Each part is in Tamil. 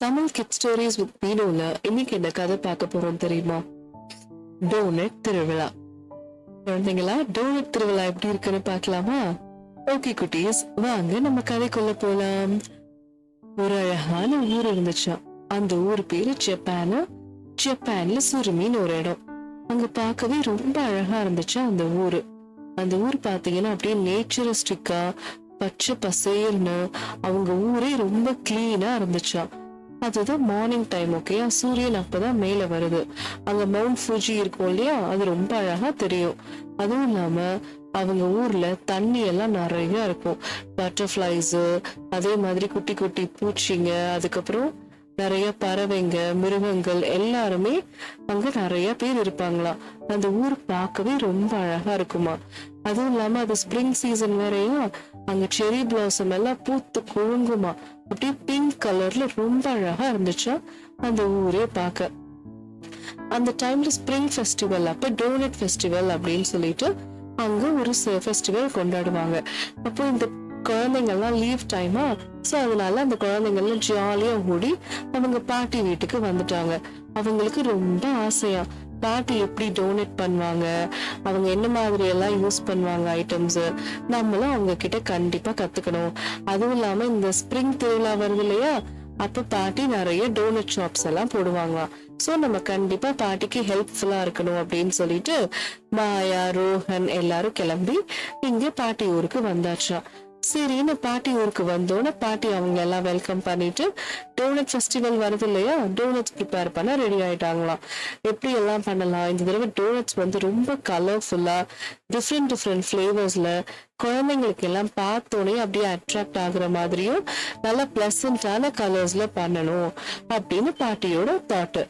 தமிழ் கிட் ஸ்டோரிஸ் வித் மீனோல இன்னைக்கு என்ன கதை பார்க்க போறோம் தெரியுமா? டோனட் திருவிழா. குழந்தைங்களா, டோனட் திருவிழா எப்படி இருக்குன்னு பார்க்கலாமா? ஓகே குட்டீஸ், வாங்க நம்ம கதைக்குள்ள போலாம். ஒரு அழகான ஊர் இருந்துச்சா. அந்த ஊர் பேரு ஜப்பான். ஜப்பான்ல சுருமின்னு ஒரு இடம். அங்க பார்க்கவே ரொம்ப அழகா இருந்துச்சு அந்த ஊரு. அந்த ஊர் பாத்தீங்கன்னா அப்படியே நேச்சரிஸ்டிக்கா பச்சை பசேல்னு அவங்க ஊரே ரொம்ப கிளீனா இருந்துச்சா. அதுதான் மார்னிங் டைம். ஓகே, சூரியன் அப்பதான் மேல வருது. அங்க மவுண்ட் ஃபுஜி இருக்கும் இல்லையா, அது ரொம்ப அழகா தெரியும். அதுவும் இல்லாம அவங்க ஊர்ல தண்ணி எல்லாம் நிறைய இருக்கும். பட்டர்ஃபிளைஸ், அதே மாதிரி குட்டி குட்டி பூச்சிங்க, அதுக்கப்புறம் நிறைய பறவைங்க, மிருகங்கள் எல்லாருமே அங்க நிறைய பேர் இருப்பாங்களாம். அந்த ஊர் பார்க்கவே ரொம்ப அழகா இருக்குமா. அதுவும் இல்லாம அது ஸ்ப்ரிங் சீசன் வேறையா, அங்க செரி பிளாசம் எல்லாம் பூத்து குழுங்குமா. அப்படியே பிங்க் கலர்ல ரொம்ப அழகா இருந்துச்சா அந்த ஊரே பார்க்க. அந்த டைம்ல ஸ்ப்ரிங் ஃபெஸ்டிவல் அப்ப டோனட் ஃபெஸ்டிவல் அப்படின்னு சொல்லிட்டு அங்க ஒரு ஃபெஸ்டிவல் கொண்டாடுவாங்க. அப்போ இந்த குழந்தைங்கள்லாம் லீவ் டைமா, சோ அதனால அந்த குழந்தைங்கள்லாம் ஜாலியா ஓடி அவங்க பாட்டி வீட்டுக்கு வந்துட்டாங்க. அவங்களுக்கு ரொம்ப ஆசையா பாட்டி எப்படி டோனேட் பண்ணுவாங்க, அவங்க என்ன மாதிரி எல்லாம் யூஸ் பண்ணுவாங்க ஐட்டம்ஸ், நம்மளும் அவங்க கிட்ட கண்டிப்பா கத்துக்கணும். அதுவும் இல்லாம இந்த ஸ்ப்ரிங் திருவிழா வருது இல்லையா, அப்ப பாட்டி நிறைய டோனட் ஷாப்ஸ் எல்லாம் போடுவாங்களாம். சோ நம்ம கண்டிப்பா பாட்டிக்கு ஹெல்ப்ஃபுல்லா இருக்கணும் அப்படின்னு சொல்லிட்டு மாயா, ரோஹன் எல்லாரும் கிளம்பி இங்க பாட்டி ஊருக்கு வந்தாச்சா. சரின்னு பாட்டி ஊருக்கு வந்தோன்னு பாட்டி அவங்க எல்லாம் வெல்கம் பண்ணிட்டு டோனட் ஃபெஸ்டிவல் வருது இல்லையா, டோனட்ஸ் ப்ரிப்பேர் பண்ண ரெடி ஆயிட்டாங்களாம். எப்படி எல்லாம் பண்ணலாம், இந்த தடவை டோனட்ஸ் வந்து ரொம்ப கலர்ஃபுல்லா டிஃப்ரெண்ட் டிஃப்ரெண்ட் ஃபிளேவர்ஸ்ல குழந்தைங்களுக்கு எல்லாம் பார்த்தோன்னே அப்படியே அட்ராக்ட் ஆகுற மாதிரியும் நல்ல பிளசண்டான கலர்ஸ்ல பண்ணணும் அப்படின்னு பாட்டியோட தாட்.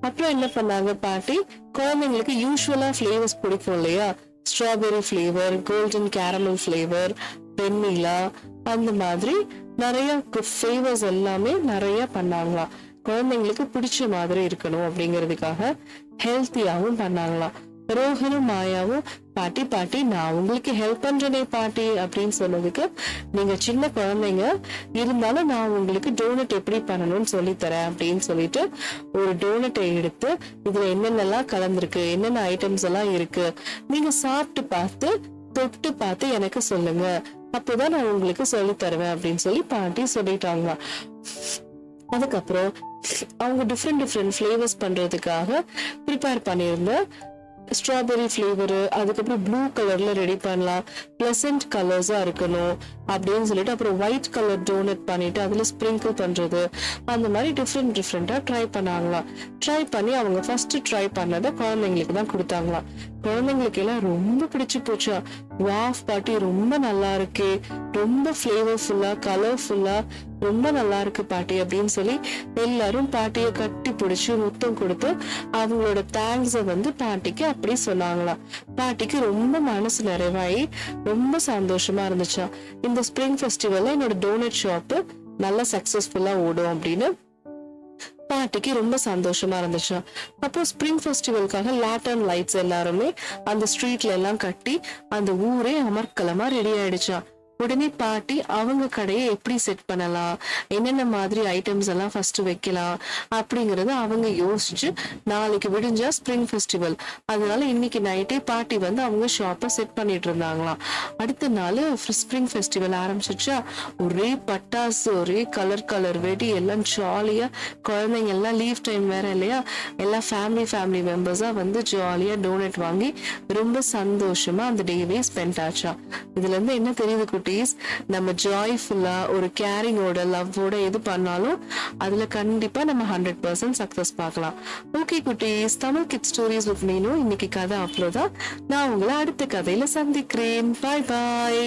அப்புறம் என்ன பண்ணாங்க பாட்டி, குழந்தைங்களுக்கு யூஸ்வலா ஃபிளேவர்ஸ் பிடிக்கும் இல்லையா, strawberry flavour, golden caramel flavour, vanilla, அந்த மாதிரி நிறைய ஃபிளேவர்ஸ் எல்லாமே நிறைய பண்ணாங்களாம். குழந்தைங்களுக்கு பிடிச்ச மாதிரி இருக்கணும் அப்படிங்கிறதுக்காக ஹெல்த்தியாவும் பண்ணாங்களாம். ரோஹனும் மாயாவும் பாட்டி பாட்டி நான் உங்களுக்கு ஹெல்ப் பண்றேனே பாட்டி அப்படின்னு சொன்னதுக்கு, நீங்க சின்ன குழந்தைங்க இருந்தாலும் நான் உங்களுக்கு டோனட் எப்படி பண்ணணும்னு சொல்லி தரேன் அப்படின்னு சொல்லிட்டு ஒரு டோனட்டை எடுத்து இதுல என்னென்னலாம் கலந்துருக்கு, என்னென்ன ஐட்டம்ஸ் எல்லாம் இருக்கு, நீங்க சாப்பிட்டு பார்த்து தொட்டு பார்த்து எனக்கு சொல்லுங்க, அப்போதான் நான் உங்களுக்கு சொல்லி தருவேன் அப்படின்னு சொல்லி பாட்டி சொல்லிட்டாங்க. அதுக்கப்புறம் அவங்க டிஃப்ரெண்ட் டிஃப்ரெண்ட் ஃபிளேவர்ஸ் பண்றதுக்காக ப்ரிப்பேர் பண்ணியிருந்த ஸ்ட்ராபெரி ஃபிளேவர், அதுக்கப்புறம் ப்ளூ கலர்ல ரெடி பண்ணலாம், பிளசன்ட் கலர்ஸா இருக்கணும் அப்படின்னு சொல்லிட்டு, அப்புறம் ஒயிட் கலர் டோனட் பண்ணிட்டு அதுல ஸ்ப்ரிங்கிள் பண்றது, அந்த மாதிரி டிஃப்ரெண்ட் டிஃப்ரெண்டா ட்ரை பண்ணாங்களாம். ட்ரை பண்ணி அவங்க ஃபர்ஸ்ட் ட்ரை பண்ணதை குழந்தைங்களுக்கு தான் கொடுத்தாங்களாம். குழந்தைங்களுக்கு எல்லாம் ரொம்ப பிடிச்சு போச்சா. வாவ் பாட்டி, ரொம்ப நல்லா இருக்கு, ரொம்ப ஃபிளேவர்ஃபுல்லா கலர்ஃபுல்லா ரொம்ப நல்லா இருக்கு பாட்டி அப்படின்னு சொல்லி எல்லாரும் பாட்டிய கட்டி பிடிச்சு முத்தம் கொடுத்து அவங்களோட தேங்க்ஸ வந்து பாட்டிக்கு அப்படி சொன்னாங்களாம். பாட்டிக்கு ரொம்ப மனசு நிறைவாயி ரொம்ப சந்தோஷமா இருந்துச்சா. இந்த ஸ்ப்ரிங் ஃபெஸ்டிவல்ல என்னோட டோனட் ஷாப் நல்லா சக்சஸ்ஃபுல்லா ஓடும் அப்படின்னு பாட்டிக்கு ரொம்ப சந்தோஷமா இருந்துச்சு. அப்போ ஸ்ப்ரிங் ஃபெஸ்டிவலுக்காக லேட்டர்ன் லைட்ஸ் எல்லாருமே அந்த ஸ்ட்ரீட்ல எல்லாம் கட்டி அந்த ஊரே அமர்க்கலமா ரெடி ஆயிடுச்சா. உடனே பாட்டி அவங்க கடையை எப்படி செட் பண்ணலாம், என்னென்ன மாதிரி ஐட்டம்ஸ் எல்லாம் ஃபர்ஸ்ட் வைக்கலாம் அப்படிங்கறத அவங்க யோசிச்சு, நாளைக்கு விடிஞ்சா ஸ்ப்ரிங் ஃபெஸ்டிவல், அதனால இன்னைக்கு நைட்டே பாட்டி வந்து அவங்க ஷாப்பை செட் பண்ணிட்டு இருந்தாங்களாம். அடுத்த நாள் ஸ்ப்ரிங் ஃபெஸ்டிவல் ஆரம்பிச்சிச்சா. ஒரே பட்டாசு, ஒரே கலர் கலர் வெடி, எல்லாம் ஜாலியா, குழந்தைங்க எல்லாம் லீவ் டைம் வேற இல்லையா, எல்லாம் ஃபேமிலி மெம்பர்ஸா வந்து ஜாலியா டோனட் வாங்கி ரொம்ப சந்தோஷமா அந்த டேவே ஸ்பெண்ட் ஆச்சா. இதுல இருந்து என்ன தெரியுது குட்டி, நம்ம ஜாய்ஃபுல்லா ஒரு கேரிங்கோட லவ்வோட எது பண்ணாலும் அதுல கண்டிப்பா நம்ம 100% சக்சஸ் பார்க்கலாம். ஓகே குட்டீஸ், தமிழ் கிட் ஸ்டோரிஸ் வித் மீனு இன்னைக்கு கதை அவ்வளவுதான். நான் உங்களை அடுத்த கதையில சந்திக்கிறேன். பாய் பாய்.